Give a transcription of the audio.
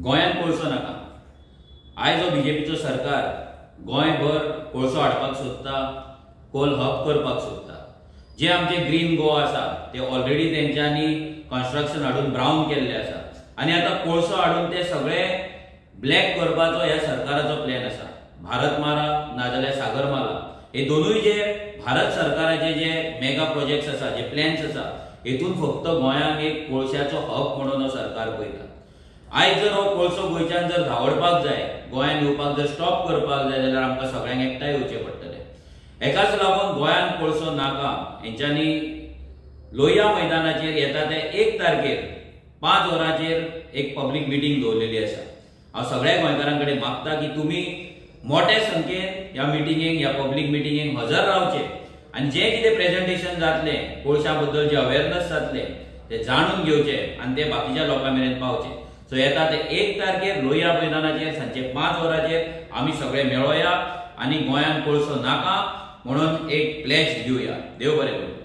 गोंयांत कोळसो नाका। आयज हो बीजेपीचो सरकार गोंयभर कोळसो हाडपाक सोदता, कोल हब करपाक सोदता। जे आमचे ग्रीन गोवा आसा ते ऑलरेडी तेंच्यांनी कन्स्ट्रक्शन हाडून ब्रावन केल्ले आसा आनी आतां कोळसो हाडून ते सगळे ब्लॅक करपाचो ह्या सरकाराचो प्लॅन आसा। भारतमाला नाजाल्यार सागरमाला हे दोनूय जे भारत सरकाराचे जे मेगा प्रोजेक्ट्स आसा, जे प्लॅन्स आसा, हेतून फक्त गोंयांक एक कोळशाचो हब म्हणून हो सरकार पळयता। आयज जर हो कोळसो गोंयच्यान जर धांवडपाक जाय, गोंयांत येवपाक जर स्टॉप करपाक जाय जाल्यार आमकां सगळ्यांक एकठांय येवचें पडटलें। हेकाच लागून गोंयांत कोळसो नाका हेंच्यांनी लोहिया मैदानाचेर येता ते 1 तारखेर 5 वरांचेर एक पब्लीक मिटींग दवरलेली आसा। हांव सगळ्या गोंयकारां कडेन मागता की तुमी मोठ्या संख्येन ह्या मिटींगेक, ह्या पब्लीक मिटींगेक हजर रावचे आनी जें कितें प्रेझेंटेशन जातलें, कोळशा बद्दल जे अवेरनस जातलें ते जाणून घेवचें आनी ते बाकीच्या लोकां मेरेन पावचें। सो येता ते 1 तारखेर लोहिया मैदानाचेर सांजचे 5 वरांचेर आमी सगळे मेळोया आनी गोंयांत कोळसो नाका म्हणून एक प्लेज दिवया। देव बरें करूं।